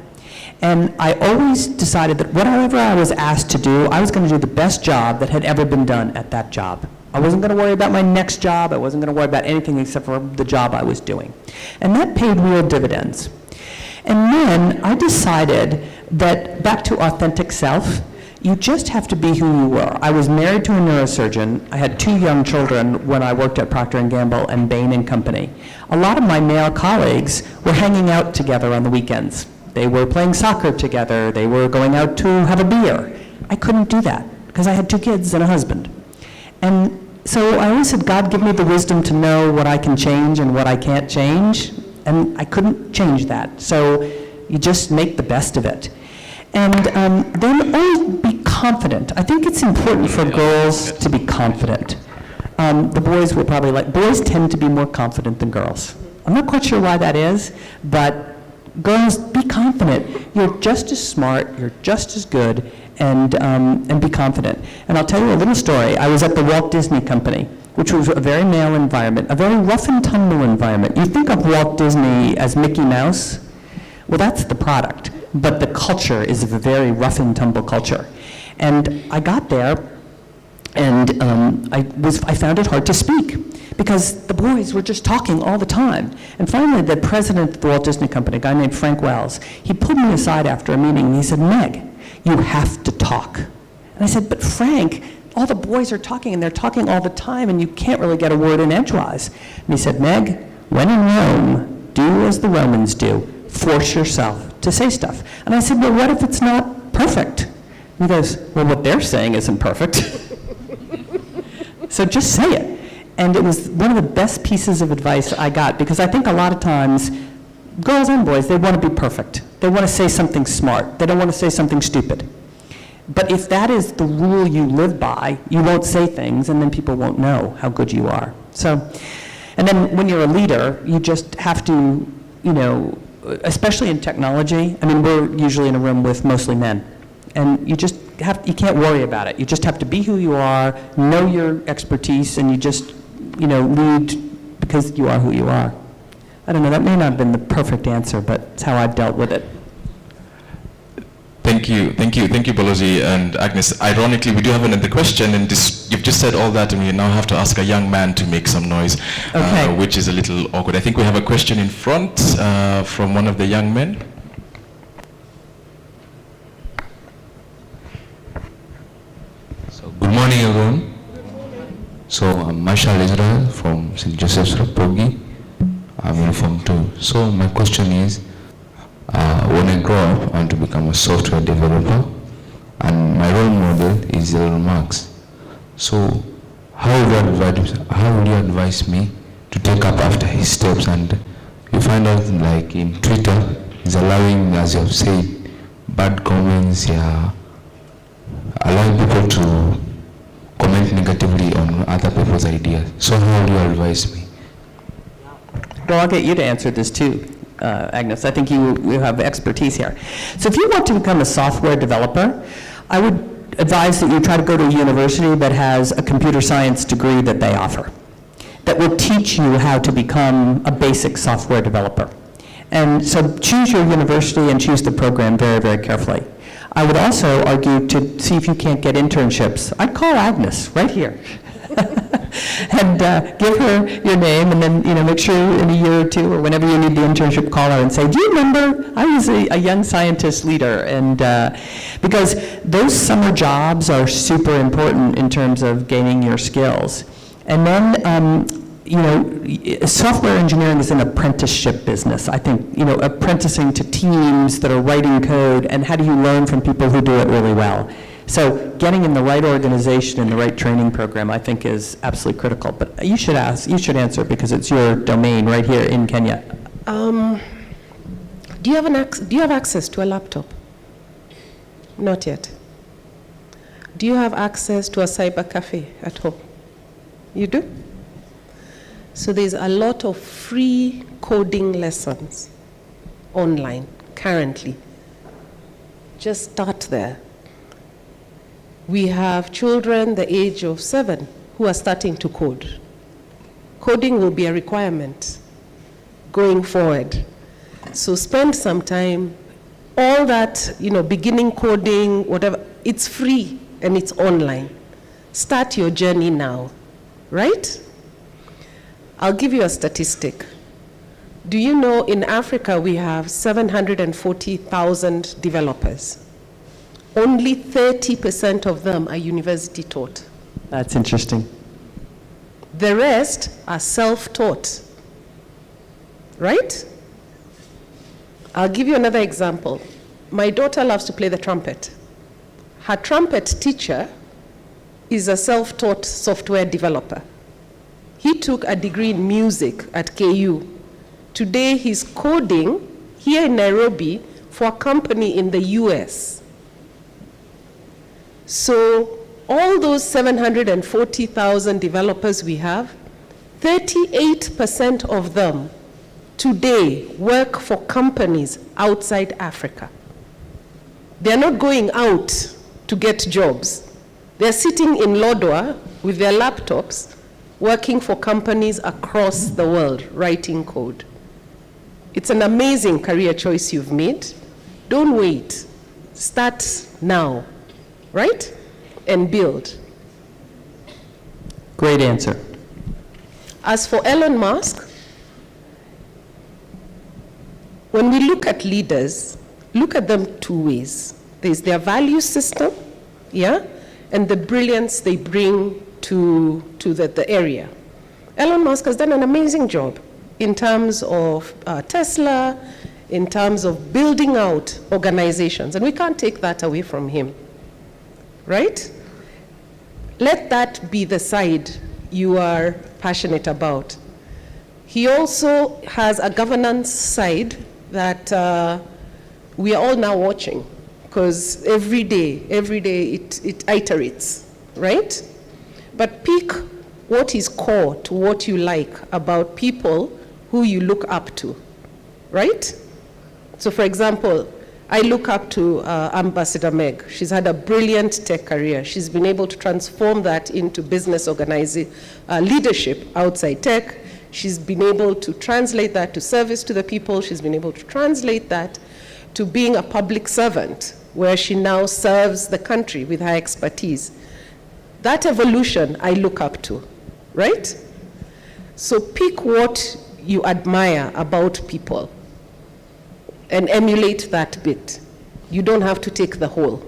And I always decided that whatever I was asked to do, I was going to do the best job that had ever been done at that job. I wasn't going to worry about my next job. I wasn't going to worry about anything except for the job I was doing. And that paid real dividends. And then I decided that, back to authentic self, you just have to be who you were. I was married to a neurosurgeon. I had 2 young children when I worked at Procter & Gamble and Bain & Company. A lot of my male colleagues were hanging out together on the weekends. They were playing soccer together. They were going out to have a beer. I couldn't do that because I had 2 kids and a husband. And so I always said, God, give me the wisdom to know what I can change and what I can't change. And I couldn't change that. So you just make the best of it. And then always be confident. I think it's important for girls to be confident. The boys will probably boys tend to be more confident than girls. I'm not quite sure why that is, but girls, be confident. You're just as smart, you're just as good, and be confident. And I'll tell you a little story. I was at the Walt Disney Company, which was a very male environment, a very rough and tumble environment. You think of Walt Disney as Mickey Mouse? Well, that's the product. But the culture is a very rough and tumble culture. And I got there, and I found it hard to speak because the boys were just talking all the time. And finally, the president of the Walt Disney Company, a guy named Frank Wells, he pulled me aside after a meeting, and he said, Meg, you have to talk. And I said, but Frank, all the boys are talking, and they're talking all the time, and you can't really get a word in edgewise. And he said, Meg, when in Rome, do as the Romans do. Force yourself to say stuff. And I said, well, what if it's not perfect? And he goes, well, what they're saying isn't perfect. So just say it. And it was one of the best pieces of advice I got, because I think a lot of times, girls and boys, they want to be perfect. They want to say something smart. They don't want to say something stupid. But if that is the rule you live by, you won't say things, and then people won't know how good you are. So, and then when you're a leader, you just have to, you know, especially in technology, I mean, we're usually in a room with mostly men. And you just you can't worry about it. You just have to be who you are, know your expertise, and you just, lead because you are who you are. I don't know, that may not have been the perfect answer, but it's how I've dealt with it. Thank you, Balozi and Agnes. Ironically, we do have another question, and you've just said all that, and we now have to ask a young man to make some noise, Okay. which is a little awkward. I think we have a question in front from one of the young men. So, good morning, everyone. So, I'm Marshall Israel from St. Joseph's Rapogi. I'm in Form 2. So, my question is, when I grow up, I want to become a software developer, and my role model is Elon Musk. So, how would you advise me to take up after his steps? And you find out, like in Twitter, he's allowing, as you have said, bad comments, allowing people to comment negatively on other people's ideas. So, how would you advise me? Well, I'll get you to answer this too, Agnes. I think you have expertise here. So if you want to become a software developer, I would advise that you try to go to a university that has a computer science degree that they offer, that will teach you how to become a basic software developer. And so choose your university and choose the program very, very carefully. I would also argue to see if you can't get internships. I'd call Agnes right here. And give her your name, and then make sure in a year or two or whenever you need the internship, call her and say, do you remember I was a young scientist leader? And because those summer jobs are super important in terms of gaining your skills. And then software engineering is an apprenticeship business. I think apprenticing to teams that are writing code, and how do you learn from people who do it really well? So getting in the right organization and the right training program, I think, is absolutely critical. But you should answer because it's your domain right here in Kenya. Do you have access to a laptop? Not yet. Do you have access to a cyber cafe at home? You do? So there's a lot of free coding lessons online currently. Just start there. We have children the age of 7 who are starting to code. Coding will be a requirement going forward. So spend some time. All that, beginning coding, whatever, it's free and it's online. Start your journey now, right? I'll give you a statistic. Do you know in Africa we have 740,000 developers? Only 30% of them are university taught. That's interesting. The rest are self-taught, right? I'll give you another example. My daughter loves to play the trumpet. Her trumpet teacher is a self-taught software developer. He took a degree in music at KU. Today he's coding here in Nairobi for a company in the US. So all those 740,000 developers we have, 38% of them today work for companies outside Africa. They're not going out to get jobs. They're sitting in Lodwar with their laptops, working for companies across the world, writing code. It's an amazing career choice you've made. Don't wait. Start now. Right? And build. Great answer. As for Elon Musk, when we look at leaders, look at them two ways. There's their value system, and the brilliance they bring to the area. Elon Musk has done an amazing job in terms of Tesla, in terms of building out organizations, and we can't take that away from him. Right? Let that be the side you are passionate about. He also has a governance side that we are all now watching, because every day it iterates, right? But pick what is core to what you like about people who you look up to, right? So for example, I look up to Ambassador Meg. She's had a brilliant tech career. She's been able to transform that into business organizing, leadership outside tech. She's been able to translate that to service to the people. She's been able to translate that to being a public servant, where she now serves the country with her expertise. That evolution I look up to, right? So pick what you admire about people and emulate that bit. You don't have to take the whole.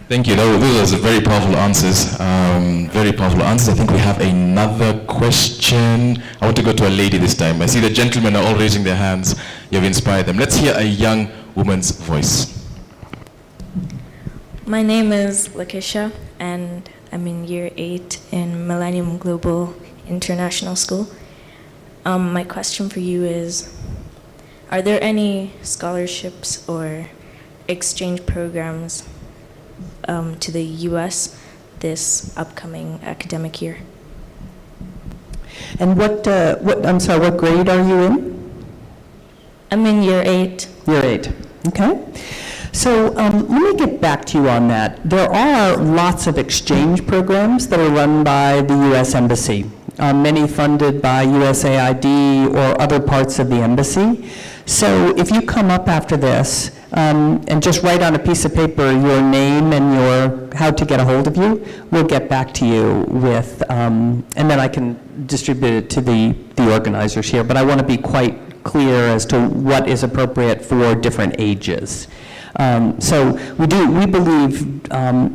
Thank you. Those are very powerful answers. Very powerful answers. I think we have another question. I want to go to a lady this time. I see the gentlemen are all raising their hands. You've inspired them. Let's hear a young woman's voice. My name is Lakeisha, and I'm in year 8 in Millennium Global International School. My question for you is, are there any scholarships or exchange programs to the U.S. this upcoming academic year? And I'm sorry, what grade are you in? I'm in year 8. Year 8, okay. So let me get back to you on that. There are lots of exchange programs that are run by the U.S. Embassy, many funded by USAID or other parts of the embassy. So if you come up after this and just write on a piece of paper your name and how to get a hold of you, we'll get back to you with, and then I can distribute it to the organizers here. But I want to be quite clear as to what is appropriate for different ages. So we believe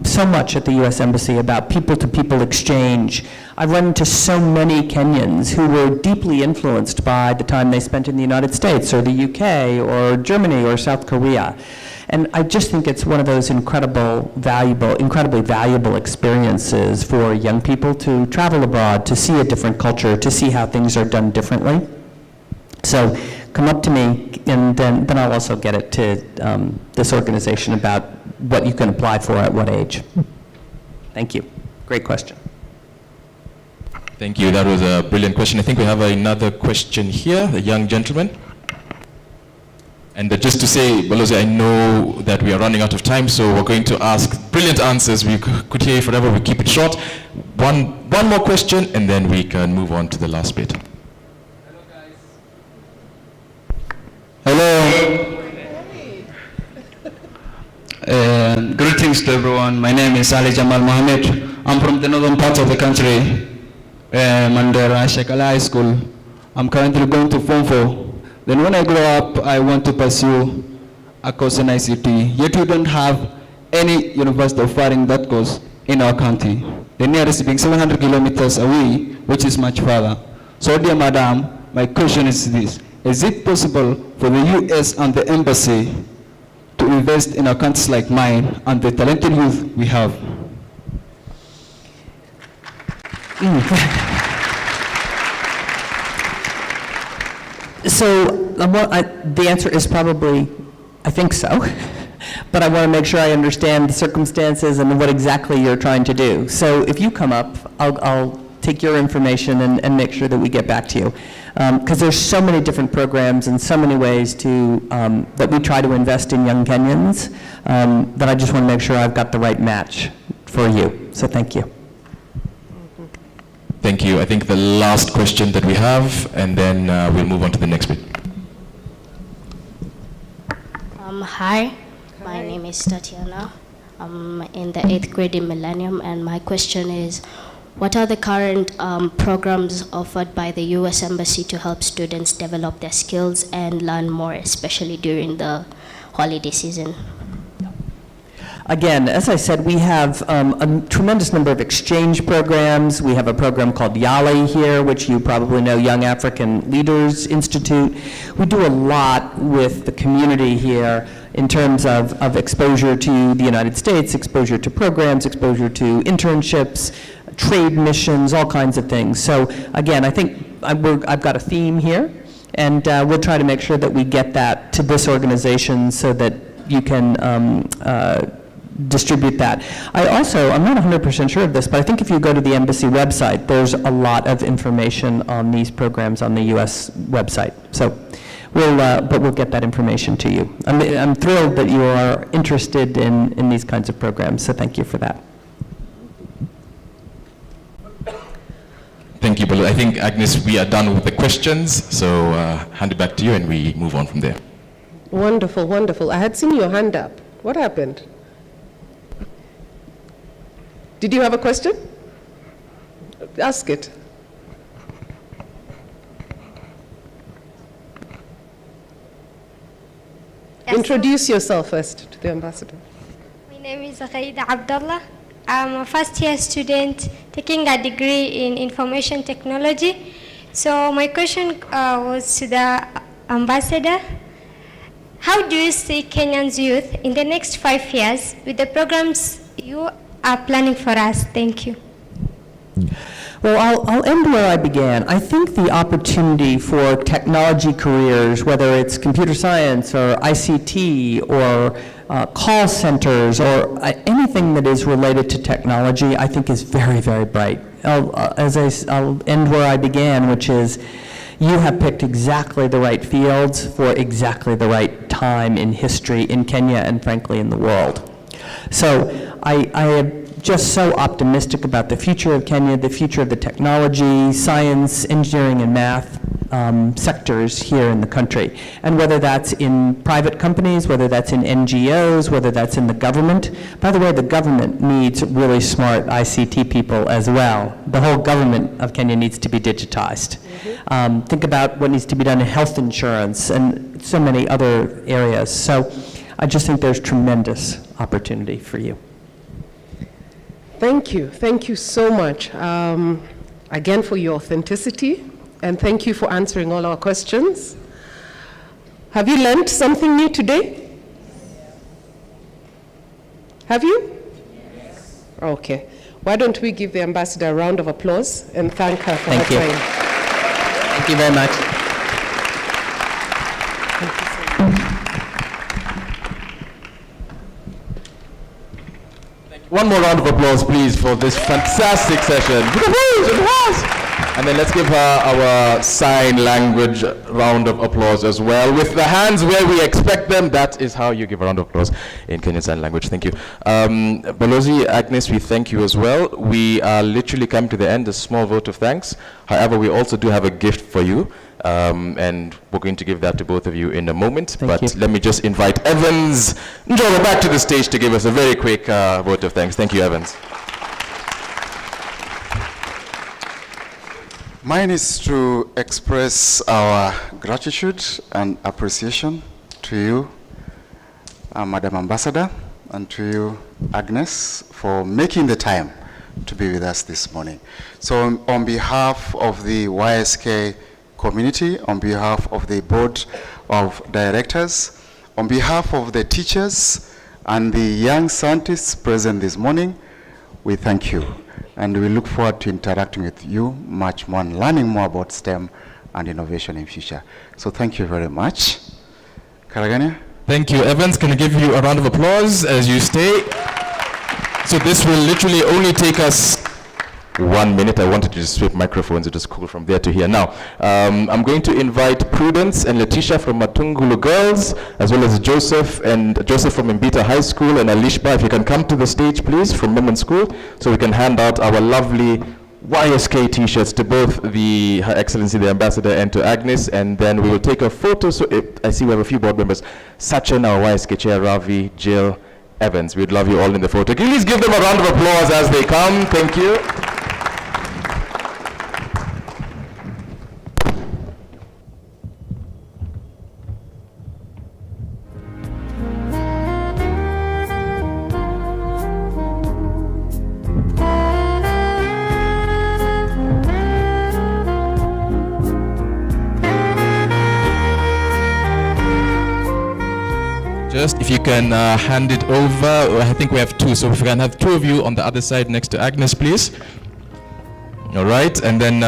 so much at the U.S. Embassy about people-to-people exchange. I've run into so many Kenyans who were deeply influenced by the time they spent in the United States or the UK or Germany or South Korea. And I just think it's one of those incredibly valuable experiences for young people to travel abroad, to see a different culture, to see how things are done differently. So come up to me, and then I'll also get it to this organization about what you can apply for at what age. Thank you. Great question. Thank you. That was a brilliant question. I think we have another question here, a young gentleman. And just to say, Balozi, I know that we are running out of time, so we're going to ask brilliant answers. We could hear you forever. We keep it short. One more question, and then we can move on to the last bit. Hello. Greetings to everyone. My name is Ali Jamal Mohammed. I'm from the northern part of the country, Mandera Shekala High School. I'm currently going to Form 4. Then when I grow up, I want to pursue a course in ICT. Yet we don't have any university offering that course in our county. The nearest being 700 kilometers away, which is much farther. So dear Madam, my question is this. Is it possible for the U.S. and the embassy to invest in our countries like mine and the talented youth we have? So the answer is probably, I think so. But I want to make sure I understand the circumstances and what exactly you're trying to do. So if you come up, I'll take your information and make sure that we get back to you. Because there's so many different programs and so many ways that we try to invest in young Kenyans that I just want to make sure I've got the right match for you. So thank you. Thank you. I think the last question that we have, and then we'll move on to the next bit. Hi, my name is Tatiana. I'm in the 8th grade in Millennium, and my question is, what are the current programs offered by the U.S. Embassy to help students develop their skills and learn more, especially during the holiday season? Again, as I said, we have a tremendous number of exchange programs. We have a program called YALI here, which you probably know, Young African Leaders Institute. We do a lot with the community here in terms of exposure to the United States, exposure to programs, exposure to internships, trade missions, all kinds of things. So again, I think I've got a theme here, and we'll try to make sure that we get that to this organization so that you can distribute that. I'm not 100% sure of this, but I think if you go to the embassy website, there's a lot of information on these programs on the U.S. website. So But we'll get that information to you. I'm thrilled that you are interested in these kinds of programs, so thank you for that. Thank you, Balu. I think, Agnes, we are done with the questions, so hand it back to you and we move on from there. Wonderful, wonderful. I had seen your hand up. What happened? Did you have a question? Ask it. Introduce yourself first to the ambassador. My name is Khaida Abdullah. I'm a first-year student taking a degree in information technology. So my question was to the ambassador. How do you see Kenyan's youth in the next 5 years with the programs you are planning for us? Thank you. Well, I'll end where I began. I think the opportunity for technology careers, whether it's computer science or ICT or call centers or anything that is related to technology, I think is very, very bright. I'll end where I began, which is you have picked exactly the right fields for exactly the right time in history in Kenya and frankly in the world. So I am just so optimistic about the future of Kenya, the future of the technology, science, engineering, and math sectors here in the country. And whether that's in private companies, whether that's in NGOs, whether that's in the government. By the way, the government needs really smart ICT people as well. The whole government of Kenya needs to be digitized. Think about what needs to be done in health insurance and so many other areas. So I just think there's tremendous opportunity for you. Thank you so much, again for your authenticity, and thank you for answering all our questions. Have you learned something new today? Have you? Yes. Okay. Why don't we give the ambassador a round of applause and thank her for her time. Thank you very much. One more round of applause, please, for this fantastic session. And then let's give her our sign language round of applause as well. With the hands where we expect them, that is how you give a round of applause in Kenyan Sign Language. Thank you. Balozi, Agnes, we thank you as well. We are literally come to the end, a small vote of thanks. However, we also do have a gift for you. And we're going to give that to both of you in a moment. But let me just invite Evans Njoro back to the stage to give us a very quick vote of thanks. Thank you, Evans. Mine is to express our gratitude and appreciation to you, Madam Ambassador, and to you, Agnes, for making the time to be with us this morning. So on behalf of the YSK community, on behalf of the board of directors, on behalf of the teachers and the young scientists present this morning, we thank you. And we look forward to interacting with you much more and learning more about STEM and innovation in future. So thank you very much. Karagania? Thank you, Evans. Can I give you a round of applause as you stay? So this will literally only take us 1 minute. I wanted to just switch microphones. It was cool from there to here. Now, I'm going to invite Prudence and Letitia from Matungulu Girls, as well as Joseph from Mbita High School, and Alishba, if you can come to the stage, please, from Women's School, so we can hand out our lovely YSK t-shirts to both Her Excellency the Ambassador and to Agnes, and then we will take a photo. So I see we have a few board members. Sachin, our YSK chair, Ravi, Jill, Evans. We'd love you all in the photo. Can you please give them a round of applause as they come? Thank you. Just if you can hand it over. I think we have two, so if we can have two of you on the other side next to Agnes, please. All right, and then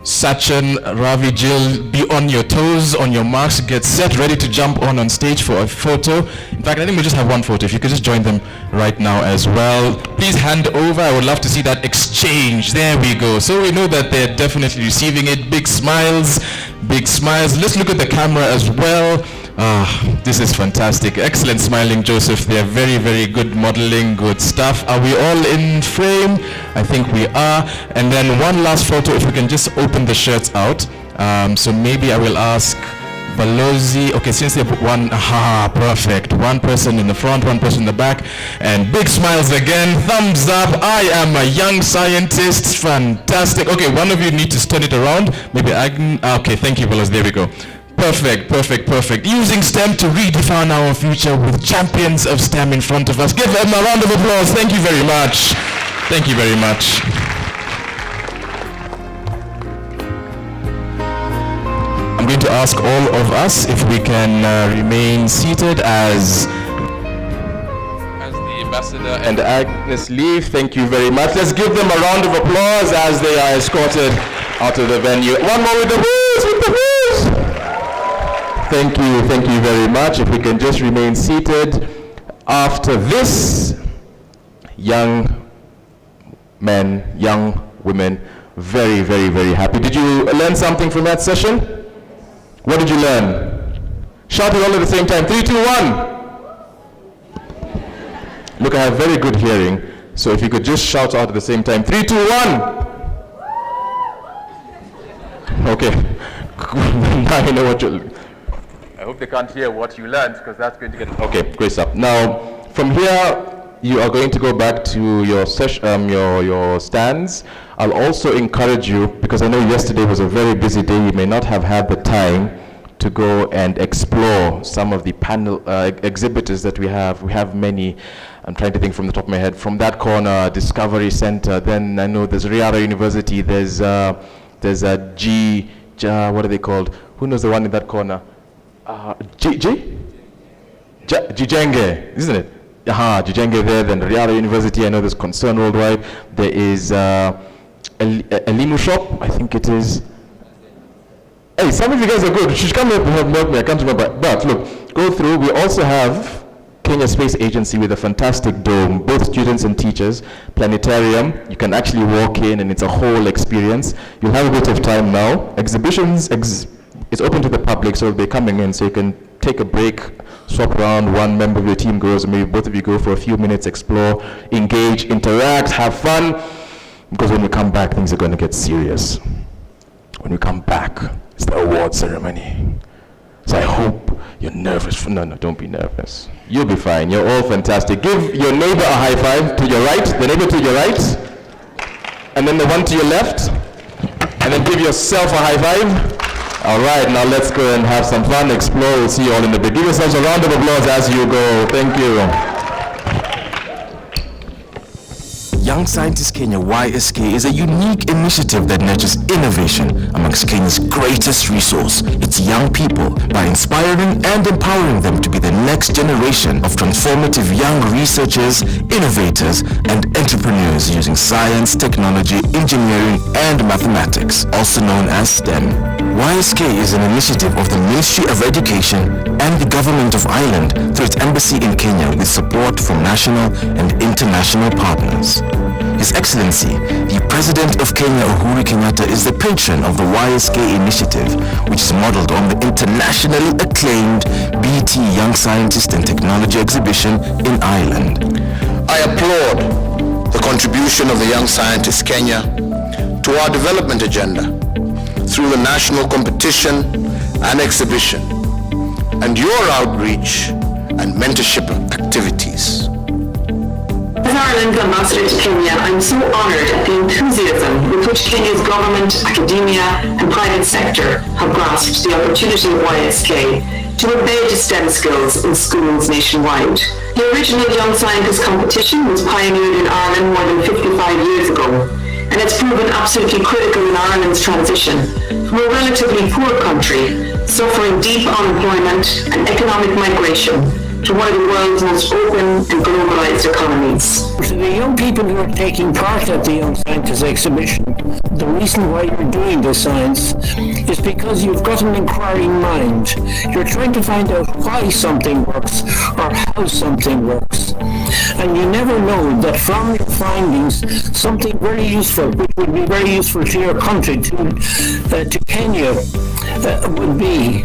Sachin, Ravi, Jill, be on your toes, on your marks, get set, ready to jump on stage for a photo. In fact, I think we just have one photo. If you could just join them right now as well. Please hand over. I would love to see that exchange. There we go. So we know that they're definitely receiving it. Big smiles. Big smiles. Let's look at the camera as well. This is fantastic. Excellent smiling, Joseph. They're very, very good modeling, good stuff. Are we all in frame? I think we are. And then one last photo, if we can just open the shirts out. So maybe I will ask Balozi. Okay, since they put one, perfect. One person in the front, one person in the back. And big smiles again. Thumbs up. I am a young scientist. Fantastic. Okay, one of you need to turn it around. Maybe okay, thank you, Balozi. There we go. Perfect, perfect, perfect. Using STEM to redefine our future with champions of STEM in front of us. Give them a round of applause. Thank you very much. Thank you very much. I'm going to ask all of us if we can remain seated as the ambassador and Agnes leave. Thank you very much. Let's give them a round of applause as they are escorted out of the venue. One more with the whoos, with the whoos. Thank you very much. If we can just remain seated. After this, young men, young women, very, very, very happy. Did you learn something from that session? What did you learn? Shout it all at the same time. 3, 2, 1. Look, I have very good hearing, so if you could just shout out at the same time. 3, 2, 1. Okay. Now you know what you... I hope they can't hear what you learned, because that's going to get... Okay, great stuff. Now, from here, you are going to go back to your your stands. I'll also encourage you, because I know yesterday was a very busy day, you may not have had the time to go and explore some of the panel exhibitors that we have. We have many. I'm trying to think from the top of my head. From that corner, Discovery Center, then I know there's Riara University, there's a what are they called? Who knows the one in that corner? Jijenge, isn't it? Jijenge there, then Riara University, I know there's Concern Worldwide. There is Elimu Shop, I think it is. Hey, some of you guys are good. She's coming up and help me, I can't remember. But look, go through. We also have Kenya Space Agency with a fantastic dome, both students and teachers. Planetarium, you can actually walk in and it's a whole experience. You'll have a bit of time now. Exhibitions, it's open to the public, so they'll be coming in, so you can take a break, swap around, one member of your team goes, and maybe both of you go for a few minutes, explore, engage, interact, have fun, because when we come back, things are going to get serious. When we come back, it's the award ceremony. So I hope you're nervous. No, don't be nervous. You'll be fine. You're all fantastic. Give your neighbor a high five to your right, the neighbor to your right, and then the one to your left, and then give yourself a high five. All right, now let's go and have some fun, explore. We'll see you all in a bit. Give yourselves a round of applause as you go. Thank you. Young Scientist Kenya, YSK, is a unique initiative that nurtures innovation amongst Kenya's greatest resource, its young people, by inspiring and empowering them to be the next generation of transformative young researchers, innovators, and entrepreneurs using science, technology, engineering, and mathematics, also known as STEM. YSK is an initiative of the Ministry of Education and the Government of Ireland through its embassy in Kenya with support from national and international partners. His Excellency, the President of Kenya, Uhuru Kenyatta, is the patron of the YSK initiative, which is modeled on the internationally acclaimed BT Young Scientist and Technology Exhibition in Ireland. I applaud the contribution of the Young Scientist Kenya to our development agenda through the national competition and exhibition, and your outreach and mentorship activities. As Ireland's ambassador to Kenya, I'm so honoured at the enthusiasm with which Kenya's government, academia and private sector have grasped the opportunity of YSK to embed STEM skills in schools nationwide. The original Young Scientist competition was pioneered in Ireland more than 55 years ago, and it's proven absolutely critical in Ireland's transition from a relatively poor country, suffering deep unemployment and economic migration, to one of the world's most open and globalized economies. To the young people who are taking part at the Young Scientists Exhibition, the reason why you're doing this science is because you've got an inquiring mind. You're trying to find out why something works or how something works. And you never know that from your findings, something very useful, which would be very useful to your country, to Kenya, would be.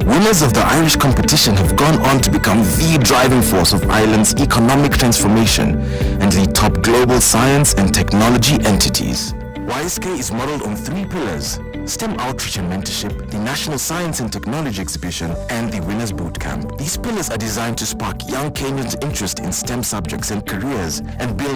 Winners of the Irish competition have gone on to become the driving force of Ireland's economic transformation and the top global science and technology entities. YSK is modeled on 3 pillars: STEM outreach and mentorship, the National Science and Technology Exhibition, and the Winners Bootcamp. These pillars are designed to spark young Kenyans' interest in STEM subjects and careers and build